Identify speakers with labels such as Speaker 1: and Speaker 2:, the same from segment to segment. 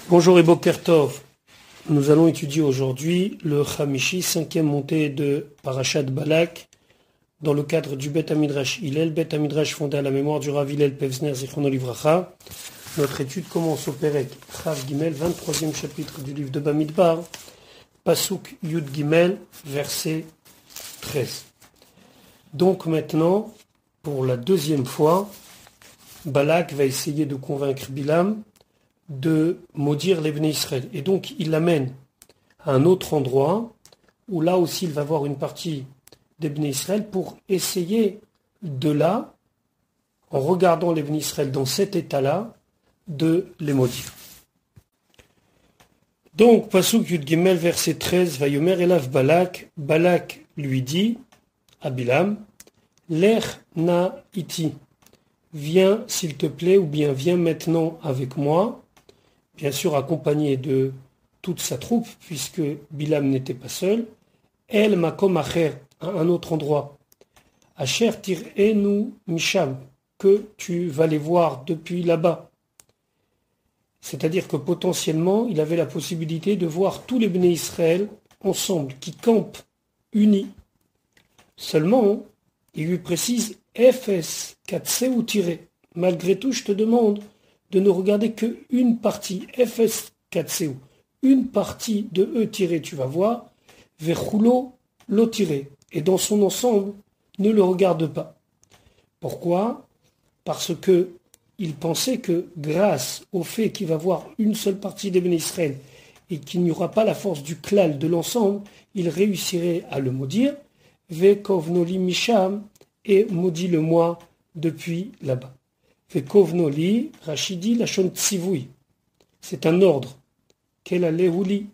Speaker 1: Bonjour et Boker Tov. Nous allons étudier aujourd'hui le Chamishi, cinquième montée de Parashat Balak, dans le cadre du Bet Hamidrash Hillel, Bet Hamidrash fondé à la mémoire du Rav Hillel Pevzner Zichrono Livracha. Notre étude commence au Perek Chav Gimel, 23e chapitre du livre de Bamidbar, Pasuk Yud Gimel, verset 13. Donc maintenant, pour la deuxième fois, Balak va essayer de convaincre Bilam de maudire les Bnei Israël. Et donc il l'amène à un autre endroit où là aussi il va voir une partie des Bnei Israël pour essayer de là, en regardant les Bnei Israël dans cet état-là, de les maudire. Donc, Pasuk Yud Gimel, verset 13, Vayomer Elav Balak, Balak lui dit à Bilam, Lech na iti, viens s'il te plaît, ou bien viens maintenant avec moi, bien sûr accompagné de toute sa troupe, puisque Bilam n'était pas seul, El makom acher, à un autre endroit, Asher tir'enu misham, que tu vas les voir depuis là-bas. C'est-à-dire que potentiellement, il avait la possibilité de voir tous les Bnei Israël ensemble, qui campent unis. Seulement, il lui précise, Efes katseu tiré. Malgré tout, je te demande de ne regarder qu'une partie, Efes katseu, une partie de E tiré, tu vas voir, vechulo lo tiré. Et dans son ensemble, ne le regarde pas. Pourquoi ? Parce que il pensait que grâce au fait qu'il va voir une seule partie des Bnei Israël et qu'il n'y aura pas la force du klal de l'ensemble, il réussirait à le maudire. Vekovnoli misham, et maudis-le-moi depuis là-bas. Vekovnoli, Rachidi, lachon tzivui. C'est un ordre. Kel alehuli,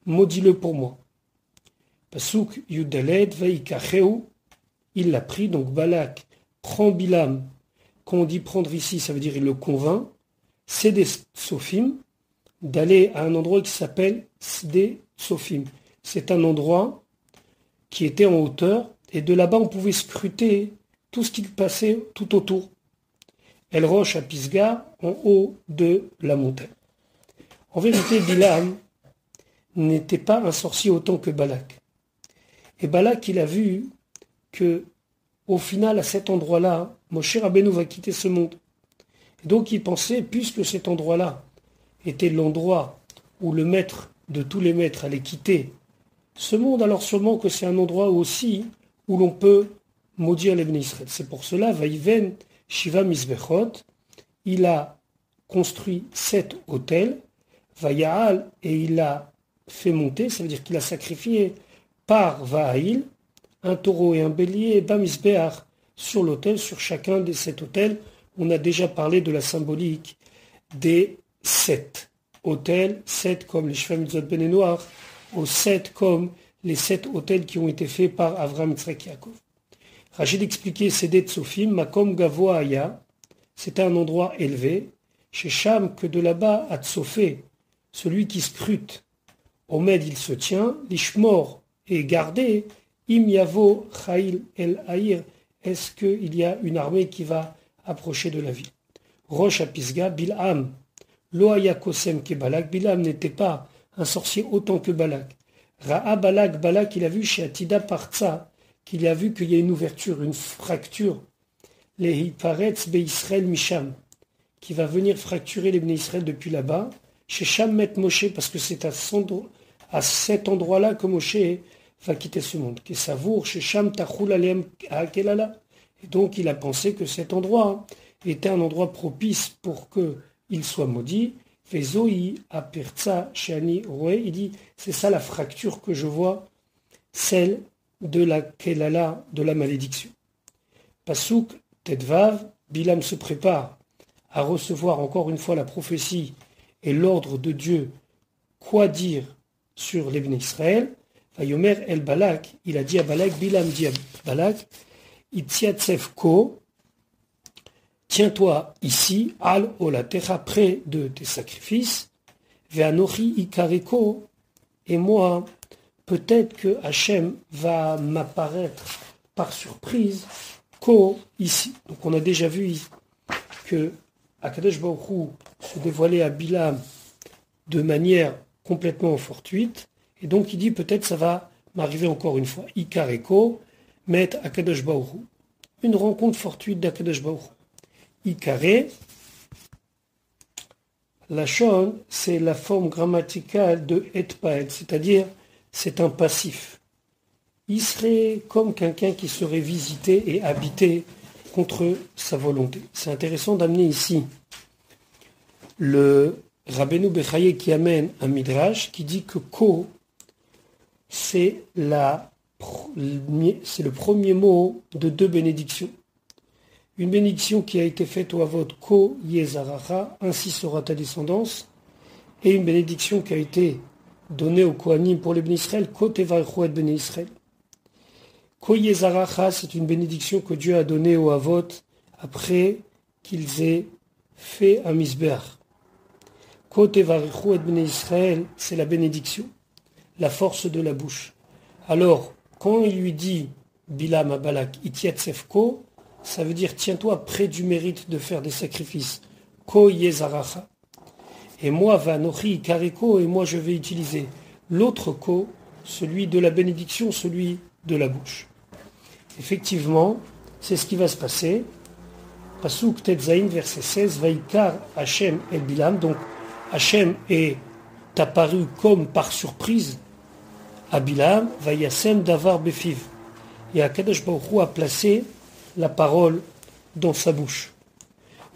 Speaker 1: maudis-le pour moi. Pasuk Yudaled, Vaikacheu, il l'a pris, donc Balak prend Bilam. Quand on dit prendre ici, ça veut dire il le convainc, Sede Tsofim, d'aller à un endroit qui s'appelle Sede Tsofim. C'est un endroit qui était en hauteur, et de là-bas on pouvait scruter tout ce qui passait tout autour. El Roche à Pisgah, en haut de la montagne. En vérité, Bilam n'était pas un sorcier autant que Balak. Et Balak, il a vu que au final, à cet endroit-là, Moshe Rabbeinu va quitter ce monde. Et donc il pensait, puisque cet endroit-là était l'endroit où le maître de tous les maîtres allait quitter ce monde, alors sûrement que c'est un endroit aussi où l'on peut maudire les Bnei Israël. C'est pour cela, Vaïven Shiva Mizbechot, il a construit 7 autels, Vaïaal, et il a fait monter, ça veut dire qu'il a sacrifié par Vaïl, un taureau et un bélier, Bamisbeach, sur l'autel, sur chacun des 7 autels. On a déjà parlé de la symbolique des 7 autels, 7 comme les Sheva Mitzvot Bnei Noach, aux 7 comme les 7 autels qui ont été faits par Avraham, Yitzhak, Yaakov. Rachid expliquait Sede Tsofim, Makom Gavoa Aya, c'était un endroit élevé, chez Cham, que de là-bas à Tsofé, celui qui scrute, Omed il se tient, l'Ishmor est gardé, Im Yavo Chail El Haïr, est-ce qu'il y a une armée qui va approcher de la ville? Rosh à Pisgah, Bilham, Loaya Kosem ke Balak, Bilam n'était pas un sorcier autant que Balak. Ra'a Balak, Balak, il a vu chez Atida Partsa, qu'il a vu qu'il y a une ouverture, une fracture, les Hiparetz Be Israël Misham, qui va venir fracturer les Bnei Israël depuis là-bas, chez Sham Met Moshe, parce que c'est à cet endroit-là que Moshe va quitter ce monde. Qui savoure chez Sham Tachul Aleem Akelala. Et donc il a pensé que cet endroit était un endroit propice pour qu'il soit maudit. Vezoi Apertsa Shani Roe, il dit c'est ça la fracture que je vois, celle de la Kelala, de la malédiction. Pasuk Tedvav, Bilam se prépare à recevoir encore une fois la prophétie et l'ordre de Dieu, quoi dire sur les Bnei Israël. Vayomer el Balak, il a dit à Balak, Bilam dit à Balak, Itziatsev ko, tiens-toi ici, al olatecha, près de tes sacrifices, ve'anochi ikareko, et moi, peut-être que Hachem va m'apparaître par surprise, ko, ici. Donc on a déjà vu que Akadosh Baruch Hu se dévoilait à Bilam de manière complètement fortuite. Et donc il dit peut-être ça va m'arriver encore une fois. Ikareko, met Akadosh Baruch Hu. Une rencontre fortuite d'Akadosh Baruch Hu. Ikare, la shon, c'est la forme grammaticale de et paed, c'est-à-dire c'est un passif. Il serait comme quelqu'un qui serait visité et habité contre sa volonté. C'est intéressant d'amener ici le Rabbeinu Bechaye qui amène un midrash qui dit que ko, c'est le premier mot de deux bénédictions. Une bénédiction qui a été faite au Avot ko yezaracha, ainsi sera ta descendance, et une bénédiction qui a été donnée au Kohanim pour les Béné Israël, ko tevarchu et Béné Israël. Ko yezaracha, c'est une bénédiction que Dieu a donnée au Avot après qu'ils aient fait un misbeach. Ko tevarchu et Béné Israël, c'est la bénédiction, la force de la bouche. Alors, quand il lui dit Bilam à Balak, Ityatsefko, ça veut dire tiens-toi près du mérite de faire des sacrifices. Ko yezaracha. Et moi, Vanochi Kareko, et moi je vais utiliser l'autre ko, celui de la bénédiction, celui de la bouche. Effectivement, c'est ce qui va se passer. Pasuk Tetzaïn, verset 16, Vaikar Hashem el Bilam. Donc, Hashem est apparu comme par surprise à Bilam, Vayasem Davar Befiv. Et Akadosh Baruch Hu a placé la parole dans sa bouche.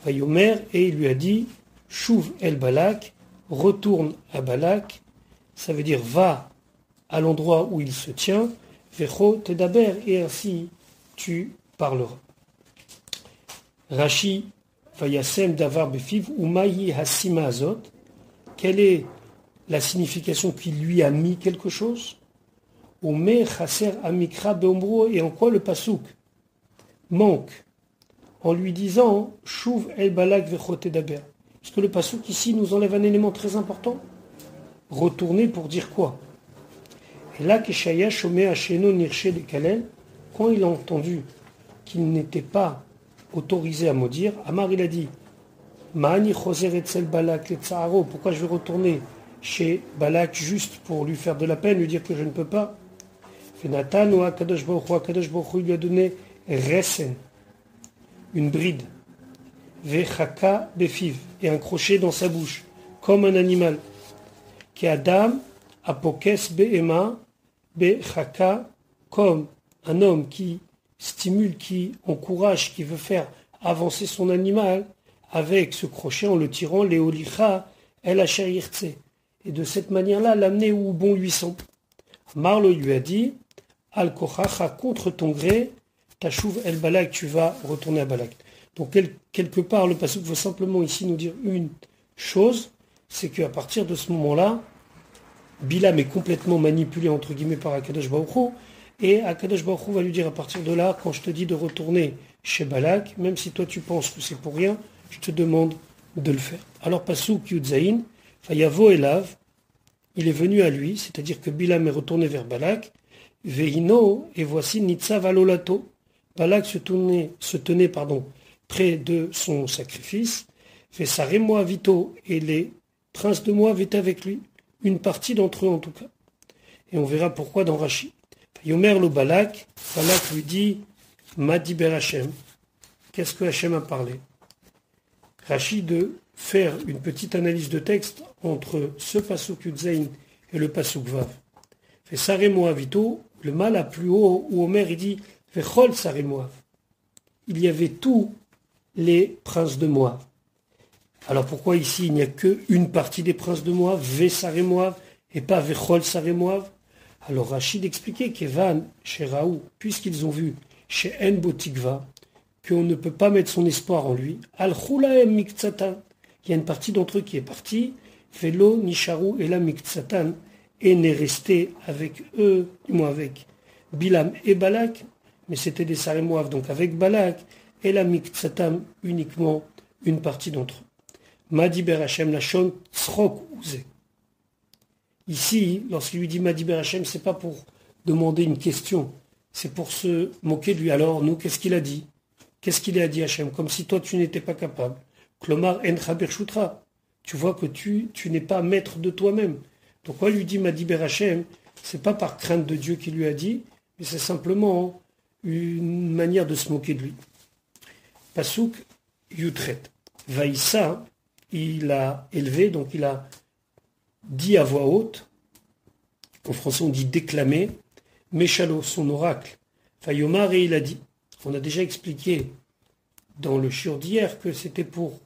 Speaker 1: Vayomer, et il lui a dit, Shuv el Balak, retourne à Balak, ça veut dire va à l'endroit où il se tient, Vecho Tedaber, et ainsi tu parleras. Rashi, Vayasem Davar Befiv, Umayi Hasima Azot, quelle est la signification qu'il lui a mis quelque chose? Omer Chaser Amikra Beombro, et en quoi le pasouk manque en lui disant Shuv el Balak Vechote Daber. Parce que le pasouk ici nous enlève un élément très important. Retourner pour dire quoi? Et là, Keshaya Shomé Hasheno Nirche de Kalel, quand il a entendu qu'il n'était pas autorisé à maudire, Amar il a dit Ma'ani Choser Etzel Balak Letzaharo, pourquoi je vais retourner chez Balak juste pour lui faire de la peine, lui dire que je ne peux pas? Fenatan ou Akadosh Baruch Hu lui a donné Resen, une bride, Vechaka Befiv, et un crochet dans sa bouche, comme un animal. Ki Adam Apokes Be'ema Bechaka, comme un homme qui stimule, qui encourage, qui veut faire avancer son animal avec ce crochet en le tirant, Léolicha El Asher Yirtse. Et de cette manière-là, l'amener où bon lui semble. Marlo lui a dit, Al-Kochacha, contre ton gré, Tashuv el Balak, tu vas retourner à Balak. Donc quelque part, le passage veut simplement ici nous dire une chose, c'est qu'à partir de ce moment-là, Bilam est complètement manipulé entre guillemets par Akadosh Baruch Hu, et Akadosh Baruch Hu va lui dire à partir de là, quand je te dis de retourner chez Balak, même si toi tu penses que c'est pour rien, je te demande de le faire. Alors Pasuk Yudzaïn, Fayavo Elav, il est venu à lui, c'est-à-dire que Bilam est retourné vers Balak, Veino, et voici Nitzav Alolato. Balak se tenait près de son sacrifice, fait Saré Moavito, et les princes de Moab étaient avec lui, une partie d'entre eux en tout cas. Et on verra pourquoi dans Rashi. Yomer lo Balak, Balak lui dit, Madiber Hashem, qu'est-ce que Hashem a parlé? Rashi de faire une petite analyse de texte entre ce pasuk Yudzaïn et le pasuk Vav. Fait Saré Moavito, le mal à plus haut, où Omer il dit, Vechol Saré Moav. Il y avait tous les princes de Moab. Alors pourquoi ici il n'y a qu'une partie des princes de Moab, Saré Moav, et pas Vechol Saré Moav? Alors Rachid expliquait qu'Evan, chez Raoult, puisqu'ils ont vu chez En Botikva, qu'on ne peut pas mettre son espoir en lui, Al-Khulaem Miktsatan, il y a une partie d'entre eux qui est partie, Velo Nisharu et la Miktsatan, et n'est resté avec eux, du moins avec Bilam et Balak, mais c'était des Saré Moav, donc avec Balak, et la Miktsatam, uniquement une partie d'entre eux. Madiber Hashem Lachon Tzrok Uze. Ici, lorsqu'il lui dit Madiber Hashem, c'est pas pour demander une question, c'est pour se moquer de lui. Alors, nous, qu'est-ce qu'il a dit? Qu'est-ce qu'il a dit Hashem? Comme si toi, tu n'étais pas capable. Klomar En Chaber Shutra. tu vois que tu n'es pas maître de toi-même. Donc quand il lui dit Madi Berachem, c'est pas par crainte de Dieu qu'il lui a dit, mais c'est simplement une manière de se moquer de lui. Pasuk Yutret. Vaïssa, il a élevé, donc il a dit à voix haute, en français on dit déclamer, Méchalo, son oracle, Fayomar, et il a dit. On a déjà expliqué dans le shiur d'hier que c'était pour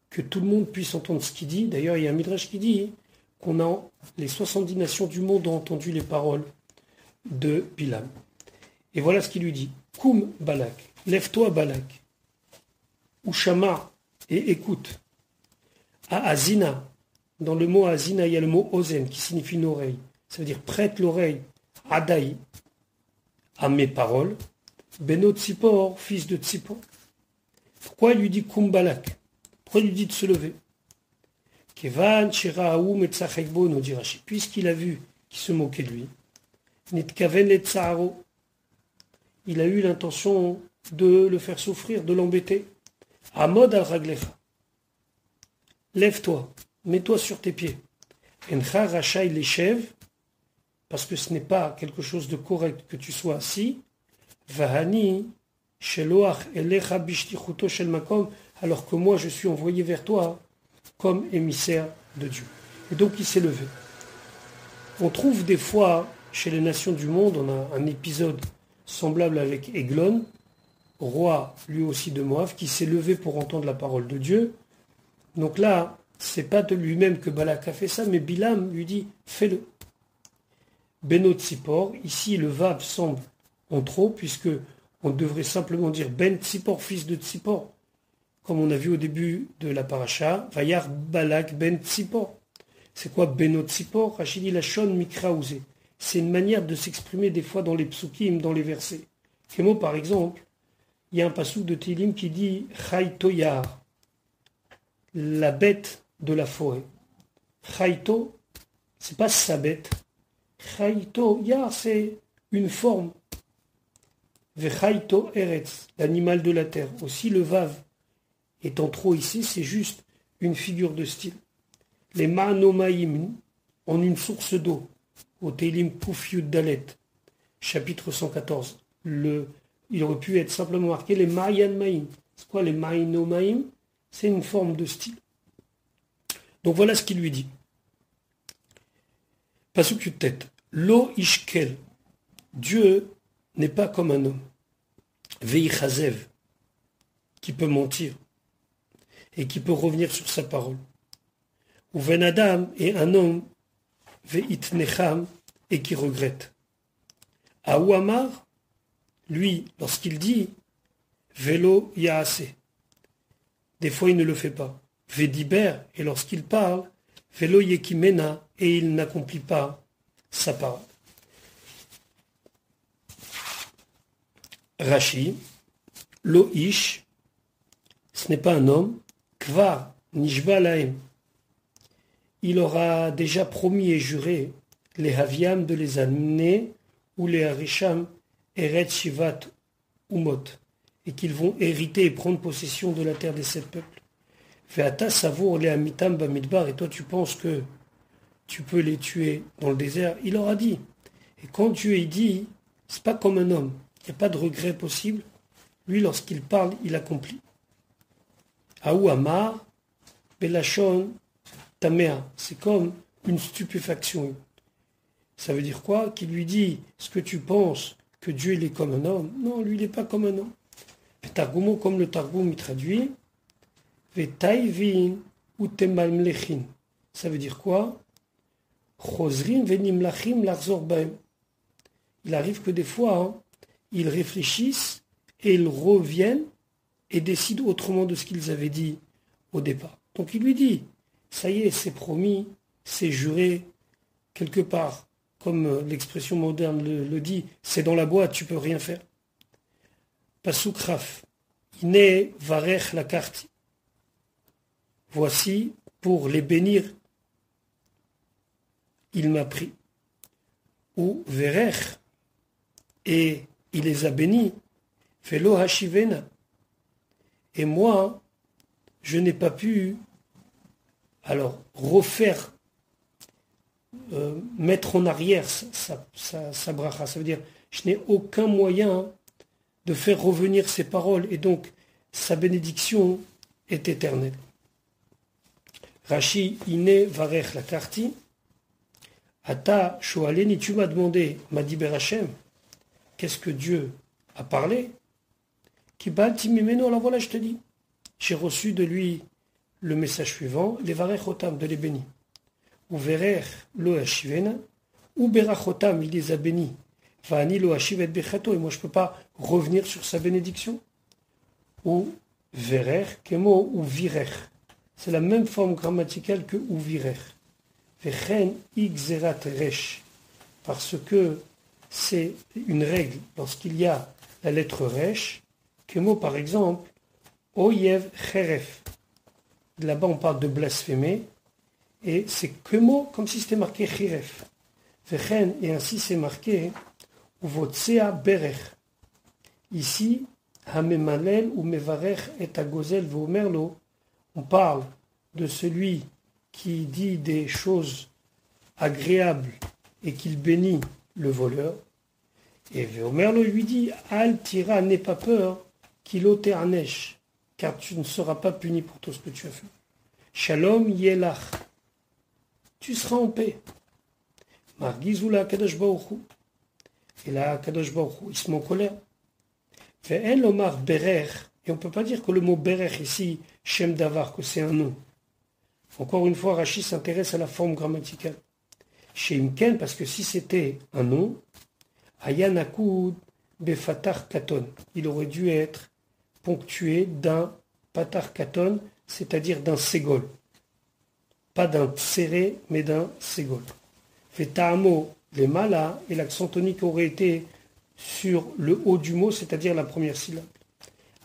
Speaker 1: que tout le monde puisse entendre ce qu'il dit. D'ailleurs, il y a un midrash qui dit qu'on a les 70 nations du monde ont entendu les paroles de Bilam. Et voilà ce qu'il lui dit. Koum Balak, lève-toi Balak, Ushama, et écoute. À Azina, dans le mot Azina, il y a le mot Ozen qui signifie une oreille. Ça veut dire prête l'oreille, Adaï, à mes paroles. Beno Tzipor, fils de Tzipor. Pourquoi il lui dit Koum Balak? Pourquoi il lui dit de se lever? Kevan Shiraou Metzachekbo, nous dit Rashi, puisqu'il a vu qu'il se moquait de lui. Nitkaven Etzaharo. Il a eu l'intention de le faire souffrir, de l'embêter. Amod al-Raglecha. Lève-toi, mets-toi sur tes pieds. Encha Rachai Leshev, parce que ce n'est pas quelque chose de correct que tu sois assis. Vahani Sheloach Elecha Bishtichuto Shel Makom, alors que moi je suis envoyé vers toi comme émissaire de Dieu. Et donc il s'est levé. On trouve des fois chez les nations du monde, on a un épisode semblable avec Eglon, roi lui aussi de Moab, qui s'est levé pour entendre la parole de Dieu. Donc là, c'est pas de lui-même que Balak a fait ça, mais Bilam lui dit fais-le. Benot Tzipor, ici le vav semble en trop, puisque on devrait simplement dire Ben Tzipor, fils de Tzipor, comme on a vu au début de la paracha, Vayar Balak Ben Tzipor. C'est quoi Benot Tzipor? Rachid dit la shon mikraouzé. C'est une manière de s'exprimer des fois dans les psukim, dans les versets. Kémo, par exemple, il y a un passouk de Télim qui dit Chaito Yar, la bête de la forêt. Chaito, c'est pas sa bête. Chaito Yar, c'est une forme. Vechaito Eretz, l'animal de la terre. Aussi le vav étant trop ici, c'est juste une figure de style. Les Ma'anomaïm, en une source d'eau, au Télim Kouf Dalet, chapitre 114. Il aurait pu être simplement marqué les Ma'yan Maïm. C'est quoi les Ma'anomaïm? C'est une forme de style. Donc voilà ce qu'il lui dit. Pasuk Yutet. Lo Ishkel. Dieu n'est pas comme un homme. Veichazev, qui peut mentir et qui peut revenir sur sa parole. Ou Ben Adam est un homme, Veitnecham, et qui regrette. Aouamar, lui, lorsqu'il dit Velo Yaase, des fois il ne le fait pas. Vediber, et lorsqu'il parle, Velo Yekimena, et il n'accomplit pas sa parole. Rashi, Lo Ish, ce n'est pas un homme, Kvar Nishba Lahem. Il aura déjà promis et juré les Haviam de les amener, ou les Harisham, Eret Shivat Umot, et qu'ils vont hériter et prendre possession de la terre des 7 peuples. Veata Savour les Amitam Bamidbar, et toi tu penses que tu peux les tuer dans le désert. Il leur a dit. Et quand Dieu y dit, c'est pas comme un homme. Il n'y a pas de regret possible. Lui, lorsqu'il parle, il accomplit. Aou Amar, Belachon, Tamea, c'est comme une stupéfaction. Ça veut dire quoi? Qu'il lui dit, est-ce que tu penses que Dieu il est comme un homme? Non, lui il n'est pas comme un homme. Targumo, comme le Targum il traduit, Vetaivin ou Temalmlechin. Ça veut dire quoi? Chosrin venimlachim larzor baem. Il arrive que des fois, ils réfléchissent et ils reviennent et décident autrement de ce qu'ils avaient dit au départ. Donc il lui dit, ça y est, c'est promis, c'est juré, quelque part, comme l'expression moderne le dit, c'est dans la boîte, tu peux rien faire. Pasuk Raf, Ine varech la carte. Voici, pour les bénir, il m'a pris. Ou verech, et il les a bénis. Velo hashivena. Et moi, je n'ai pas pu Alors, refaire, mettre en arrière sa bracha, ça veut dire, je n'ai aucun moyen de faire revenir ses paroles, et donc, sa bénédiction est éternelle. Rashi, Ine, Varech, la Karti, Ata, Shoaleni, tu m'as demandé, m'a dit Berachem, qu'est-ce que Dieu a parlé? Kibalti Mimeno, alors voilà, je te dis, j'ai reçu de lui le message suivant, les Varech Otam, de les bénir. Ou Verech lo Hashivena, ou Berach Otam, il les a bénis. Vani lo Hashivet Bechato, et moi je ne peux pas revenir sur sa bénédiction. Ou Verech, Kemo, ou Virech. C'est la même forme grammaticale que ou Virech. Vechen Xerat Resh. Parce que c'est une règle lorsqu'il y a la lettre Resh, Kemo par exemple, Oyev Cheref. Là-bas, on parle de blasphémer, et c'est que mot, comme si c'était marqué Chiref. Vechen, et ainsi c'est marqué, Uvotsea Berech. Ici, Hamemalel ou Mevarech et Agozel Vomerlo, on parle de celui qui dit des choses agréables et qu'il bénit le voleur. Et Vomerlo lui dit, Al Tira, n'aie pas peur, qu'il oternesh, car tu ne seras pas puni pour tout ce que tu as fait. Shalom yelach, tu seras en paix. Margizula kadosh baruch hu. Et là, kadosh baruch hu, il se met en colère. Ve'en lomar berer, et on ne peut pas dire que le mot berer ici, shem davar, que c'est un nom. Encore une fois, Rashi s'intéresse à la forme grammaticale. Sheimken, parce que si c'était un nom, ayanakud befatar katon, il aurait dû être ponctué d'un patar katon, c'est-à-dire d'un ségol. Pas d'un tséré, mais d'un ségol. Veta'amo, les malas, et l'accent tonique aurait été sur le haut du mot, c'est-à-dire la première syllabe.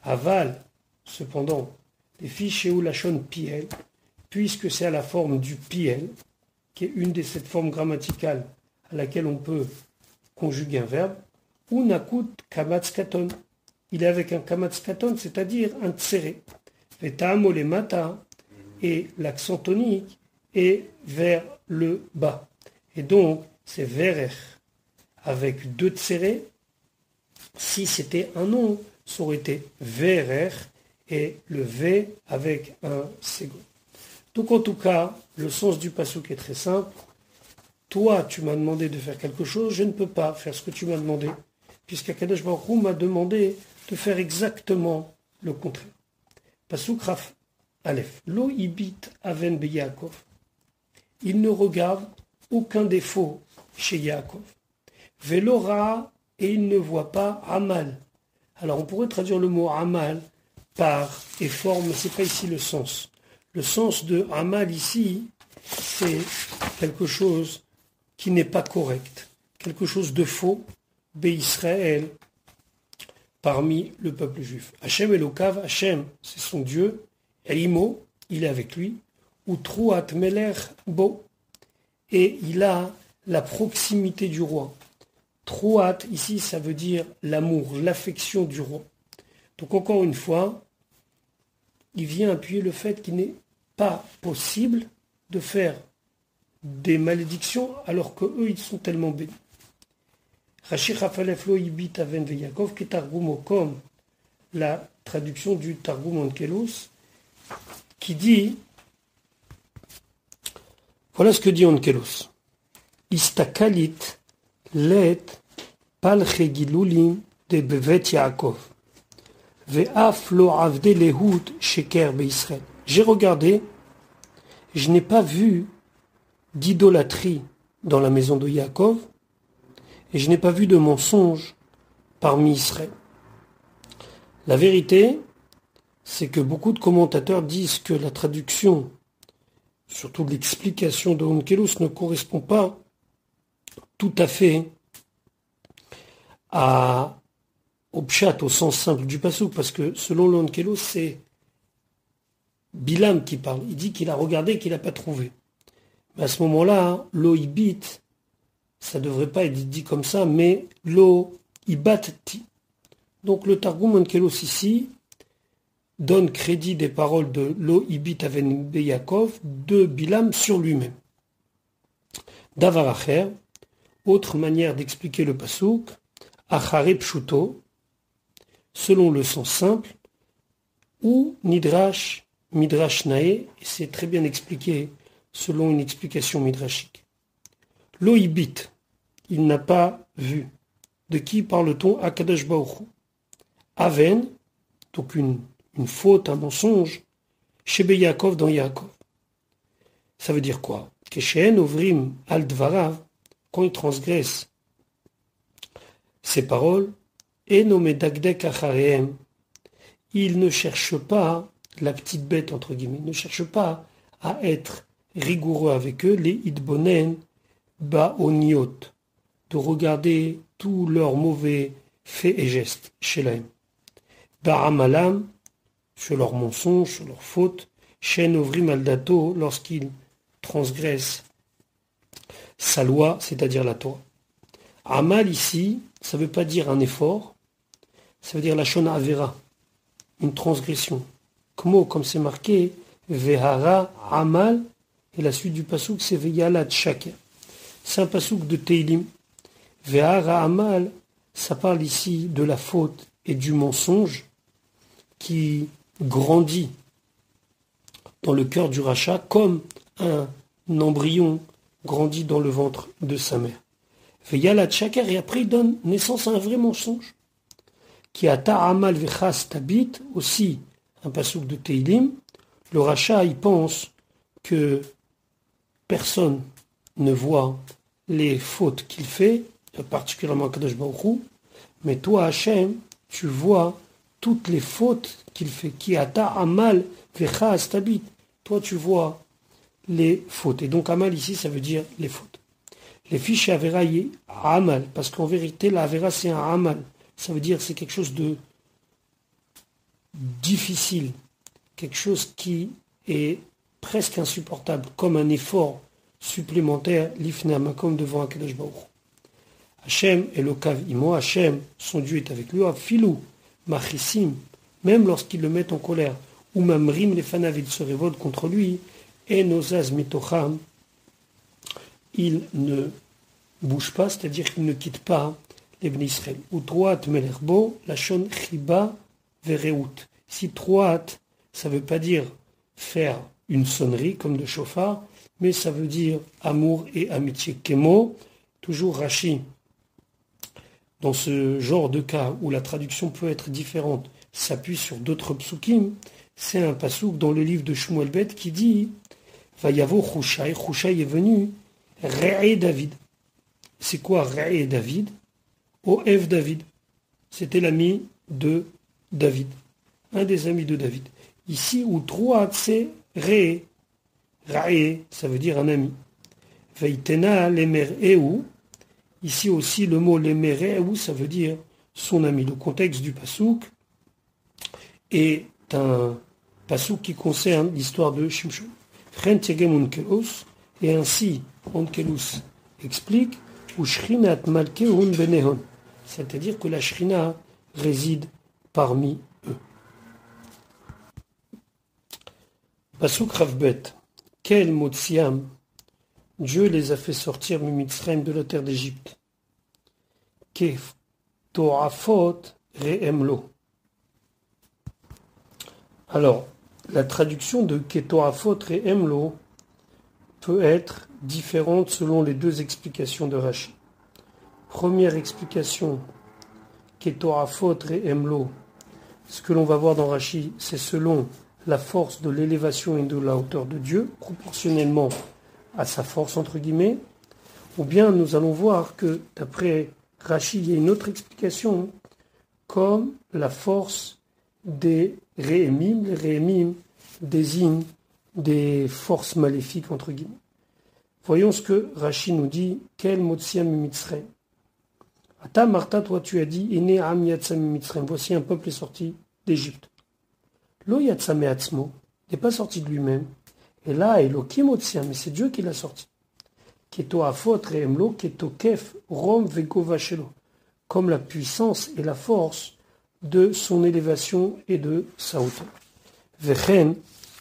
Speaker 1: Aval, cependant, les fiches ou lachon piel, puisque c'est à la forme du piel, qui est une des sept formes grammaticales à laquelle on peut conjuguer un verbe, ou nakut kamatz katon. Il est avec un kamatz katon, c'est-à-dire un tséré. Veta'amo les mata, et l'accent tonique est vers le bas. Et donc, c'est verer avec deux tsérés. Si c'était un nom, ça aurait été verer et le V avec un ségol. Donc en tout cas, le sens du passouk est très simple. Toi, tu m'as demandé de faire quelque chose, je ne peux pas faire ce que tu m'as demandé, puisqu'Akadosh Baruch Hu m'a demandé de faire exactement le contraire. Passouk Raf Aleph. Lo ibit aven be Yaakov. Il ne regarde aucun défaut chez Yaakov. Velo ra, et il ne voit pas amal. Alors on pourrait traduire le mot amal par effort, mais ce n'est pas ici le sens. Le sens de amal ici, c'est quelque chose qui n'est pas correct, quelque chose de faux, Israël, parmi le peuple juif. Hachem Elokav, Hachem, c'est son Dieu, Elimo, il est avec lui, ou Trouat Meler Bo, et il a la proximité du roi. Trouat, ici, ça veut dire l'amour, l'affection du roi. Donc encore une fois, il vient appuyer le fait qu'il n'est pas possible de faire des malédictions alors qu'eux, ils sont tellement bénis. Rashi Rafalef lo ibit aven veyakov qui targumo comme la traduction du Targum Onkelos qui dit, voilà ce que dit Onkelos. Istakalit let palche gilulim de bevet Yaakov ve'af lo avde lehut sheker beIsraël. J'ai regardé, je n'ai pas vu d'idolâtrie dans la maison de Yaakov, et je n'ai pas vu de mensonge parmi Israël. La vérité, c'est que beaucoup de commentateurs disent que la traduction, surtout l'explication de Onkelos, ne correspond pas tout à fait au pshat, au sens simple du passouk, parce que selon l'Onkelos, c'est Bilam qui parle. Il dit qu'il a regardé et qu'il n'a pas trouvé. Mais à ce moment-là, lo ibit, ça ne devrait pas être dit comme ça, mais lo ibatti. Donc le Targum Onkelos ici donne crédit des paroles de Lo Ibit Aven Beyakov de Bilam sur lui-même. Davar Acher, autre manière d'expliquer le pasouk, Achare Pshuto, selon le sens simple, ou Midrash Nae, et c'est très bien expliqué selon une explication midrashique. Lo Ibit, il n'a pas vu. De qui parle-t-on? Akadosh Baruch Hu. Aven, donc une faute, un mensonge, Shebe Yaakov dans Yaakov. Ça veut dire quoi? Keshen Ovrim al Dvarav, quand il transgresse ses paroles, Eno Medagdek Achareem, il ne cherche pas la petite bête, entre guillemets, il ne cherche pas à être rigoureux avec eux, les Idbonen Baoniot, de regarder tous leurs mauvais faits et gestes chez l'âme. Baramalam, sur leurs mensonges, sur leurs fautes, Shen Ovrim Aldato, lorsqu'ils transgressent sa loi, c'est-à-dire la Torah. Amal ici, ça ne veut pas dire un effort, ça veut dire la Shona Avera, une transgression. Comme c'est marqué, Vehara Amal, et la suite du pasouk c'est Veyalat Shaker. C'est un pasouk de Teilim. Vehara Amal, ça parle ici de la faute et du mensonge qui grandit dans le cœur du rachat comme un embryon grandit dans le ventre de sa mère. Veyalat Shaker, et après il donne naissance à un vrai mensonge. Qui a ta'amal vechas tabit, aussi un pasouk de Teilim. Le rachat, il pense que personne ne voit les fautes qu'il fait, particulièrement Kadosh Baruch Hu, mais toi, Hachem, tu vois toutes les fautes qu'il fait. Qui a ta'amal vechas tabit. Toi, tu vois les fautes. Et donc, amal ici, ça veut dire les fautes. Les fiches avera y amal, parce qu'en vérité, la avera, c'est un amal. Ça veut dire c'est quelque chose de difficile, quelque chose qui est presque insupportable, comme un effort supplémentaire, l'ifnama, comme devant Akadosh Baruch Hu. Hachem est le kav imo, Hachem, son Dieu est avec lui, filou, machissim, même lorsqu'ils le mettent en colère, ou mamrim, les fanav, ils se révoltent contre lui, et nosaz mitocham, il ne bouge pas, c'est-à-dire qu'il ne quitte pas les Bnei Israël. Ou troat melerbo, la shon chiba vereut. Si troat, ça ne veut pas dire faire une sonnerie comme de chauffard, mais ça veut dire amour et amitié. Kemo, toujours Rashi, dans ce genre de cas où la traduction peut être différente, s'appuie sur d'autres psukim, c'est un pasouk dans le livre de Shmuel Bet qui dit Vayavo Chouchaï, Chouchaï est venu, Re'e David. C'est quoi Re'e David? Oev David, c'était l'ami de David, un des amis de David. Ici, où Troat, c'est Re, Rae, ça veut dire un ami. Veitena lemereu, ici aussi le mot lemer eu, ça veut dire son ami. Le contexte du pasouk est un pasouk qui concerne l'histoire de Shimshon. Chen Tegem Onkelos, et ainsi Onkelos explique Ushrinat Malkeun Benehon, c'est-à-dire que la Shrina réside parmi eux. Pasuk Ravbet, quel Motsiam, Dieu les a fait sortir Mimitzrayim de la terre d'Égypte. Kef Torafot Re'emlo. Alors, la traduction de Ketorafot Re'emlo peut être différente selon les deux explications de Rashi. Première explication, Ketorafot Re'emlo. Ce que l'on va voir dans Rashi, c'est selon la force de l'élévation et de la hauteur de Dieu, proportionnellement à sa force, entre guillemets. Ou bien nous allons voir que, d'après Rashi, il y a une autre explication, comme la force des Réhémim. Les Réhémim désignent des forces maléfiques, entre guillemets. Voyons ce que Rashi nous dit. Quel Motsiam Mitzrayim. Ata Marta, toi tu as dit, Ene Am Yatsam Mitzrayim. Voici un peuple est sorti d'Égypte. Lo Yatsam Atzmo n'est pas sorti de lui-même. Et là, Elokim Motsiam, mais c'est Dieu qui l'a sorti. Keto Afot Reemlo, Keto Kef, Rom Vegova Shelo. Comme la puissance et la force de son élévation et de sa hauteur. Vechen,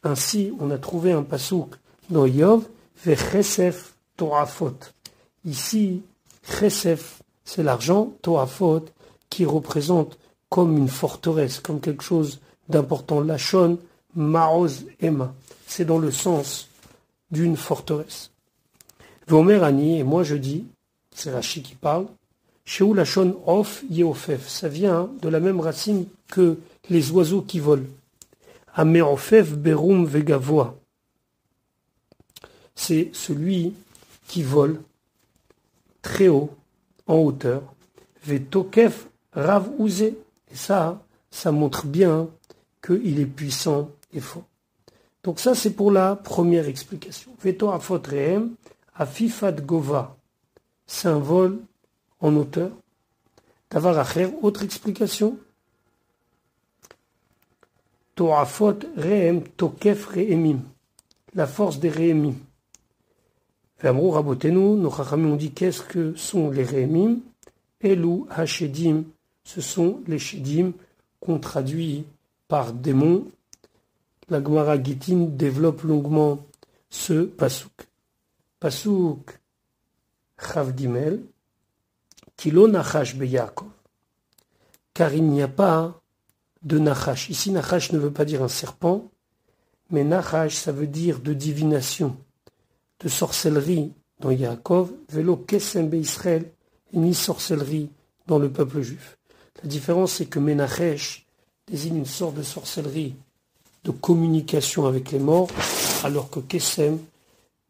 Speaker 1: ainsi on a trouvé un pasouk dans Yov, Vechesef Torafot. Ici, Chesef, c'est l'argent, Torafot, qui représente comme une forteresse, comme quelque chose d'important. Lachon, Maoz, Emma. C'est dans le sens d'une forteresse. Vomer Ani, et moi je dis, c'est Rashi qui parle, Sheu Lachon Of Yeofef. Ça vient de la même racine que les oiseaux qui volent. Ameofef Berum Vegavoa. C'est celui qui vole très haut, en hauteur. Vetokef Rav Uze. Et ça montre bien qu'il est puissant et fort. Donc ça, c'est pour la première explication. Veto Afot Rehem, Afifat Gova. C'est un vol en hauteur. Davar Acher, autre explication. Toafot Rehem, Tokef Rehemim. La force des Rehemim. V'amrou Rabotenu, nos Chachamim ont dit qu'est-ce que sont les Rehemim? Elou Hashedim, ce sont les Shedim qu'on traduit par démons. La Gemara Gittin développe longuement ce pasouk. Pasouk Chav Gimel, Kilo Nachash be Yaakov. Car il n'y a pas de Nachash. Ici, Nachash ne veut pas dire un serpent, mais Nachash, ça veut dire de divination, de sorcellerie dans Yaakov, Velo Kesem be Israël, et ni sorcellerie dans le peuple juif. La différence, c'est que Menachesh désigne une sorte de sorcellerie de communication avec les morts, alors que Kesem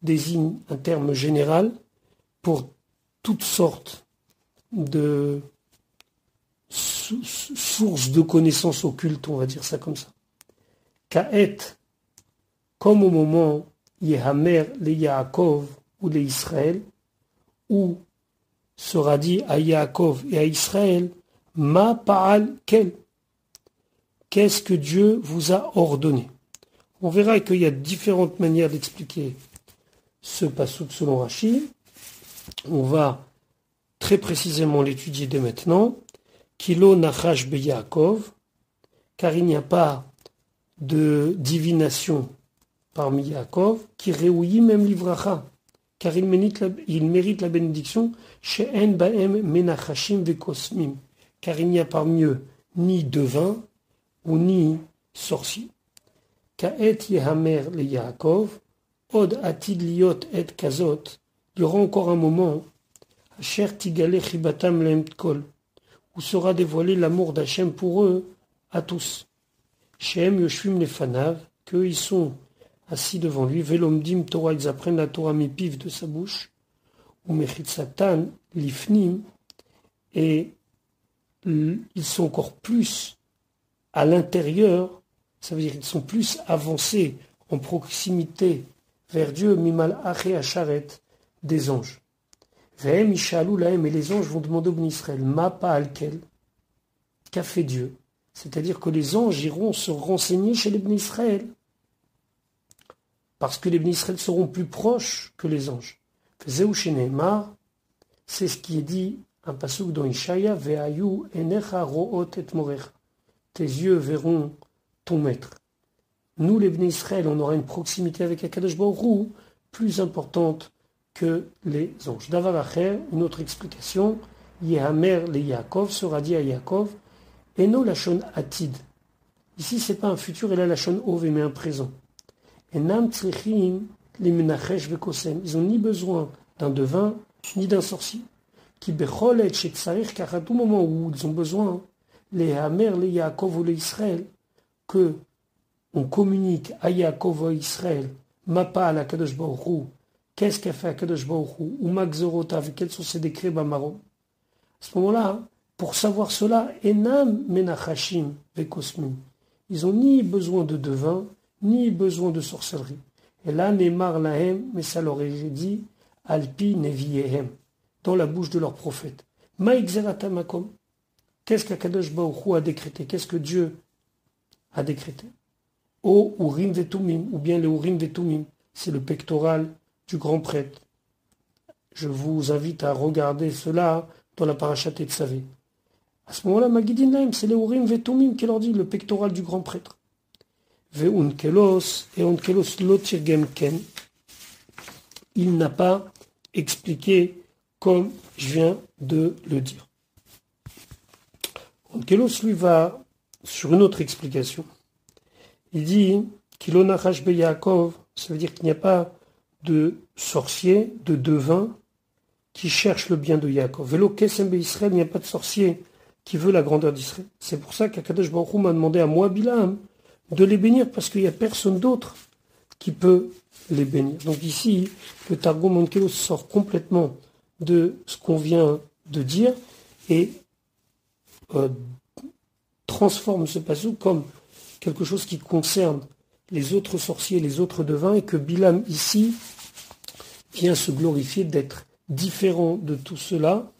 Speaker 1: désigne un terme général pour toutes sortes de sources de connaissances occultes, on va dire ça comme ça. Ka'et, comme au moment Yehamer le Yaakov ou le Israël, où sera dit à Yaakov et à Israël, Ma Pa'al Kel. Qu'est-ce que Dieu vous a ordonné? On verra qu'il y a différentes manières d'expliquer ce passouk selon Rashi. On va très précisément l'étudier dès maintenant. Kilo Nachash be Yaakov, car il n'y a pas de divination parmi Yaakov, qui réouillit même l'ivracha, car il mérite la bénédiction, she'en ba'em menachashim vekosmim, car il n'y a parmi eux ni devin ou ni sorcier. Ka'et yehamer le Yaakov, od atid liot et kazot, il y aura encore un moment, asher tigale chibatam lehem kol, où sera dévoilé l'amour d'Hachem pour eux, à tous. Shem yoshvim lefanav, qu'eux ils sont assis devant lui, velomdim Torah, ils apprennent la Torah mipiv de sa bouche, ou mechitzatan lifnim, et ils sont encore plus à l'intérieur, ça veut dire qu'ils sont plus avancés en proximité vers Dieu, mimal aché acharet, des anges. Vehem ishalou lahem, et les anges vont demander au Bnei Israël, ma pa'alkel, qu'a fait Dieu? C'est-à-dire que les anges iront se renseigner chez les Bnei Israël, parce que les Bnei Israël seront plus proches que les anges. Zeu sheneemar, c'est ce qui est dit, un pasuk dans Ishaya, ve'ayu enecha ro'ot et morecha. Tes yeux verront ton maître. Nous, les Bnei Israël, on aura une proximité avec Akadosh Baruch Hu plus importante que les anges. Davar acher, une autre explication, Yehamer le Yaakov sera dit à Yaakov, Eno lachon atid. Ici, c'est pas un futur, et là lachon ove, mais un présent. Enam tzrichim limenachesh vekosem. Ils n'ont ni besoin d'un devin, ni d'un sorcier. Qui bechol et shetzarich, car à tout moment où ils ont besoin, les Hamer, les Yaakov ou les Israël, que on communique à Yaakov ou à Israël, Mapa à la Kadosh Baruch Hu, qu'est-ce qu'a fait Kadosh Baruch Hu, ou Magzorotav, quels sont ses décrets Bamarom. À ce moment-là, pour savoir cela, Enam Menachashim Vekosmim. Ils n'ont ni besoin de devin, ni besoin de sorcellerie. Et là, Neymar Lahem, mais ça leur est dit, Alpi Neviehem, dans la bouche de leur prophète. Maïkzeratamakom. Qu'est-ce qu'Akadosh Baruch Hu a décrété? Qu'est-ce que Dieu a décrété? O Urim Vetumim, ou bien le Urim Vetumim, c'est le pectoral du grand prêtre. Je vous invite à regarder cela dans la parashat Tetzavé. À ce moment-là, Magidin Lahem, c'est le Urim Vetumim qui leur dit le pectoral du grand prêtre. ve'unkelos, et onkelos lotirgem ken. Il n'a pas expliqué comme je viens de le dire. Onkelos, lui, va sur une autre explication. Il dit Kilonachash be Yaakov, ça veut dire qu'il n'y a pas de sorcier, de devin qui cherche le bien de Yaakov. Velo Kesem be Israël, il n'y a pas de sorcier qui veut la grandeur d'Israël. C'est pour ça qu'Akadosh Baruch Hu m'a demandé à moi, Bilam, de les bénir, parce qu'il n'y a personne d'autre qui peut les bénir. Donc ici, le Targum Onkelos sort complètement de ce qu'on vient de dire et transforme ce passage comme quelque chose qui concerne les autres sorciers, les autres devins, et que Bilam ici vient se glorifier d'être différent de tout cela,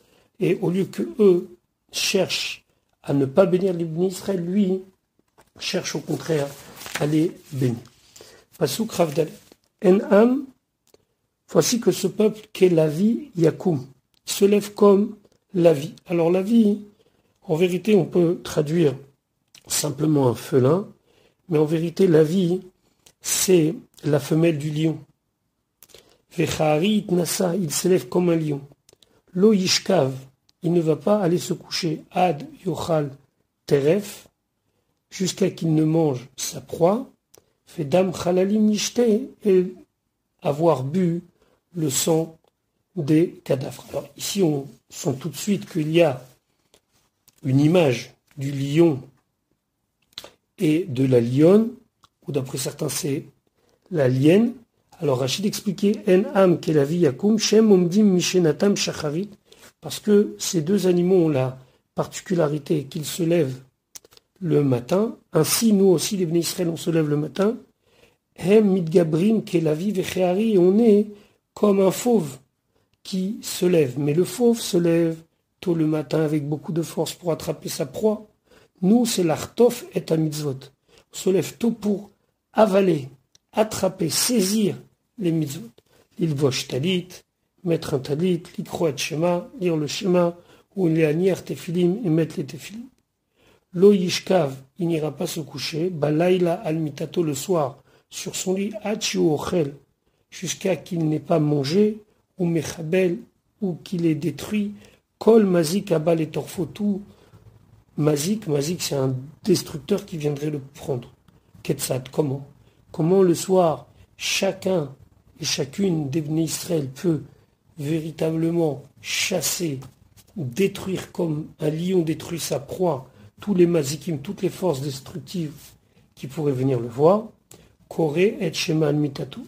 Speaker 1: et au lieu que eux cherchent à ne pas bénir les bénis Israël, lui cherche au contraire à les bénir. Pasuk Rav Dalet. En-Am, voici que ce peuple qu'est la vie, Yakoum, se lève comme la vie. Alors la vie, en vérité, on peut traduire simplement un félin, mais en vérité, la vie, c'est la femelle du lion. Vechari Nasa, il s'élève comme un lion. Lo Yishkav, il ne va pas aller se coucher. Ad Yochal Teref, jusqu'à qu'il ne mange sa proie. Fedam Chalalim Yishte, et avoir bu le sang des cadavres. Alors ici, on sent tout de suite qu'il y a une image du lion et de la lionne, ou d'après certains c'est la lienne. Alors Rachid expliquait En Am qui est la vie Yakum, Shem Omdim Mishenatam Shacharit, parce que ces deux animaux ont la particularité qu'ils se lèvent le matin. Ainsi, nous aussi, les Bnei Israël, on se lève le matin. Hem Midgabrim qui est la vie Vecheari, et on est comme un fauve qui se lève. Mais le fauve se lève tôt le matin avec beaucoup de force pour attraper sa proie. Nous, c'est l'artof et à mitzvot. On se lève tôt pour avaler, attraper, saisir les mitzvot. L'ilvosh talit, mettre un talit, l'ikroat shema, lire le shema, ou l'éanier tefilim et mettre les tefilim. Lo yishkav, il n'ira pas se coucher, balaïla al mitato le soir, sur son lit, hachi ochel, jusqu'à qu'il n'ait pas mangé, ou mechabel, ou qu'il ait détruit, kol mazik abal et torfotou. Mazik c'est un destructeur qui viendrait le prendre. Ketzat, comment le soir, chacun et chacune des Bnei Israël peut véritablement chasser, détruire comme un lion détruit sa proie, tous les mazikim, toutes les forces destructives qui pourraient venir le voir. Koré et Shema al-Mitatu.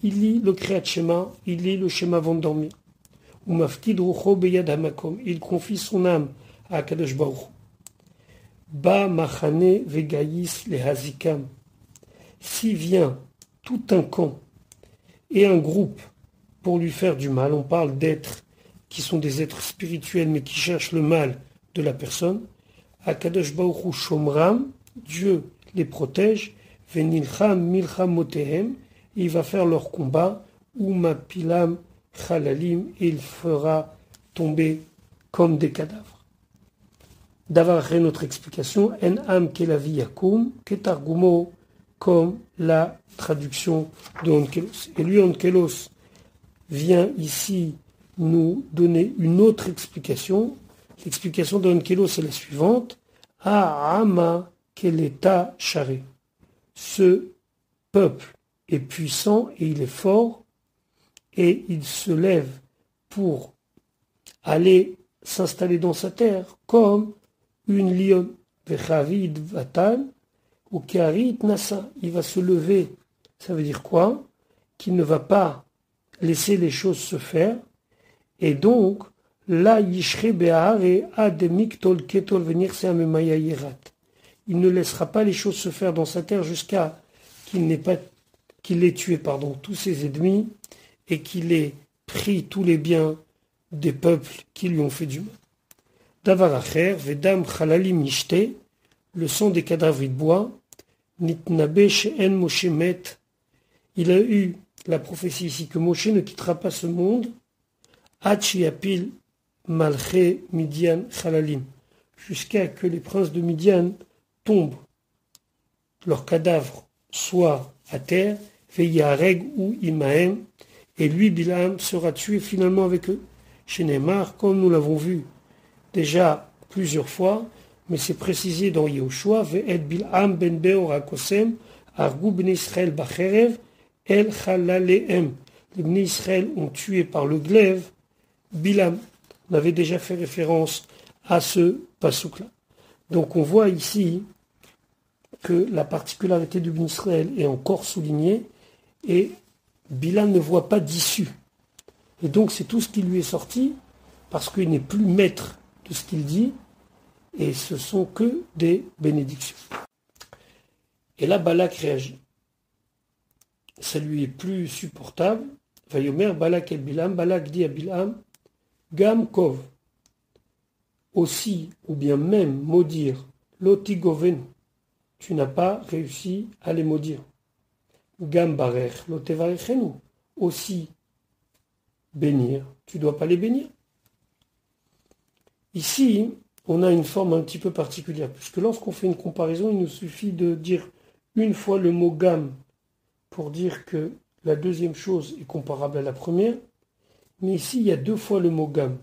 Speaker 1: Il lit le Kriyat Shema, il lit le Shema avant de dormir. Ou mafkid rucho beyad hamakom. Il confie son âme à Akadosh Baruch Hu. Ba machane vegayis le hazikam. Si vient tout un camp et un groupe pour lui faire du mal, on parle d'êtres qui sont des êtres spirituels mais qui cherchent le mal de la personne. Akadosh Baruch Hu shomram, Dieu les protège. Venilcham milcham motehem, il va faire leur combat. Uma pilam chalalim, et il fera tomber comme des cadavres. D'avoir notre explication, en am kelavi yakum, ketargumo, comme la traduction de Onkelos. Et lui, Onkelos, vient ici nous donner une autre explication. L'explication de Onkelos est la suivante. Ama keleta share. Ce peuple est puissant et il est fort, et il se lève pour aller s'installer dans sa terre comme une lionne. Vechavid vatan ou karit nasa. Il va se lever. Ça veut dire quoi? Qu'il ne va pas laisser les choses se faire. Et donc, la yishre behar et ademiktol ketol venir c'est amemaya yirat. Il ne laissera pas les choses se faire dans sa terre jusqu'à qu'il ait tué tous ses ennemis et qu'il ait pris tous les biens des peuples qui lui ont fait du mal. Davar acher, vedam chalalim yishte, le sang des cadavres il boit, nitnabe she'en Moshe met. Il a eu la prophétie ici que Moshe ne quittera pas ce monde, ad shiapil malche Midian chalalim, jusqu'à que les princes de Midian tombent leur cadavre soit à terre, Veiyareg ou Imahem, et lui, Bilam, sera tué finalement avec eux. Chez Neymar, comme nous l'avons vu déjà plusieurs fois, mais c'est précisé dans Yehoshua, Ve'et Bilam ben Beor HaKosem, Argu ben Israël Bacherev, El Chalalehem. Les Bnei Israël ont tué par le glaive Bilam. On avait déjà fait référence à ce pasouk-là. Donc on voit ici que la particularité du Bnei Israël est encore soulignée et Bilam ne voit pas d'issue. Et donc c'est tout ce qui lui est sorti parce qu'il n'est plus maître de ce qu'il dit et ce sont que des bénédictions. Et là Balak réagit. Ça lui est plus supportable. Vayomer Balak et Bilam. Balak dit à Bilam, Gam Kov, aussi ou bien même maudire, Lotigoven, tu n'as pas réussi à les maudire. Gam Barech, Lotevarechenu, aussi bénir, tu ne dois pas les bénir. Ici, on a une forme un petit peu particulière, puisque lorsqu'on fait une comparaison, il nous suffit de dire une fois le mot Gam pour dire que la deuxième chose est comparable à la première, mais ici il y a deux fois le mot Gam.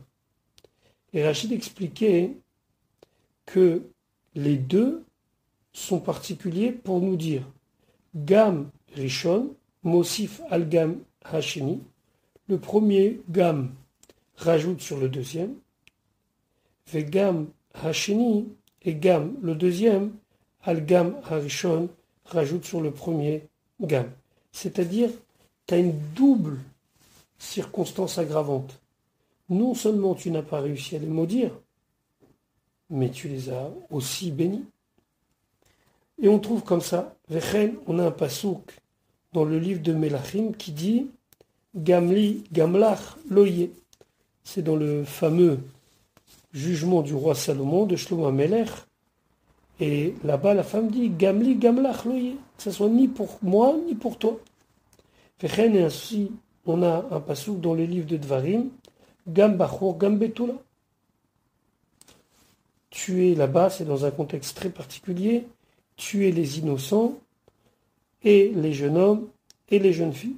Speaker 1: Et Rachid expliquait que les deux sont particuliers pour nous dire Gam Rishon, Mosif al Gam Hasheni, le premier Gam rajoute sur le deuxième, Ve Gam Hasheni et Gam, le deuxième, al Gam Harishon, rajoute sur le premier Gam. C'est-à-dire, tu as une double circonstance aggravante. Non seulement tu n'as pas réussi à les maudire, mais tu les as aussi bénis. Et on trouve comme ça, Vechen, on a un pasouk dans le livre de Melachim qui dit Gamli, Gamlach, Loye. C'est dans le fameux jugement du roi Salomon, de Shlomo HaMelech. Et là-bas, la femme dit Gamli, Gamlach, Loye. Que ce soit ni pour moi, ni pour toi. Vechen, et ainsi, on a un pasouk dans le livre de Dvarim, Gam Bachor, Gam Betula. Tuer là-bas, c'est dans un contexte très particulier, tuer les innocents et les jeunes hommes et les jeunes filles.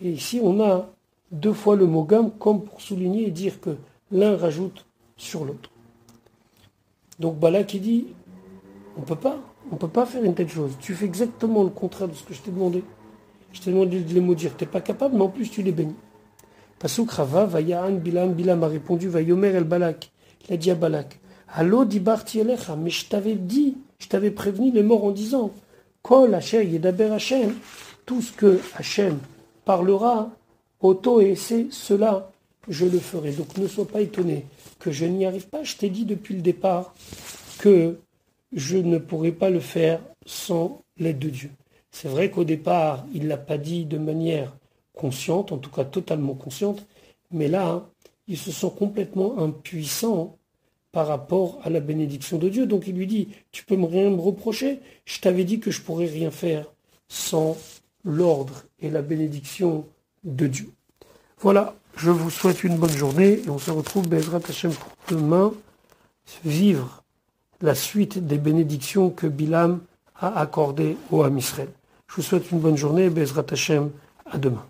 Speaker 1: Et ici, on a deux fois le mot Gam comme pour souligner et dire que l'un rajoute sur l'autre. Donc Balak qui dit, on peut pas faire une telle chose. Tu fais exactement le contraire de ce que je t'ai demandé. Je t'ai demandé de les maudire, tu n'es pas capable, mais en plus tu les bénis. Pasuk Rava, Vayaan Bilam, Bilam a répondu, Vayomer el Balak, il a dit à Balak, Allo dibarti elecha, mais je t'avais prévenu les morts en disant, Kol Hashem yedaber Hashem, tout ce que Hashem parlera, Oto et c'est cela, je le ferai. Donc ne sois pas étonné que je n'y arrive pas. Je t'ai dit depuis le départ que je ne pourrais pas le faire sans l'aide de Dieu. C'est vrai qu'au départ, il ne l'a pas dit de manière consciente, en tout cas totalement consciente, mais là, il se sent complètement impuissant par rapport à la bénédiction de Dieu. Donc il lui dit, tu peux rien me reprocher, je t'avais dit que je pourrais rien faire sans l'ordre et la bénédiction de Dieu. Voilà, je vous souhaite une bonne journée et on se retrouve Bezrat Hashem pour demain, vivre la suite des bénédictions que Bilam a accordées au Ham Israël. Je vous souhaite une bonne journée et Bezrat Hashem à demain.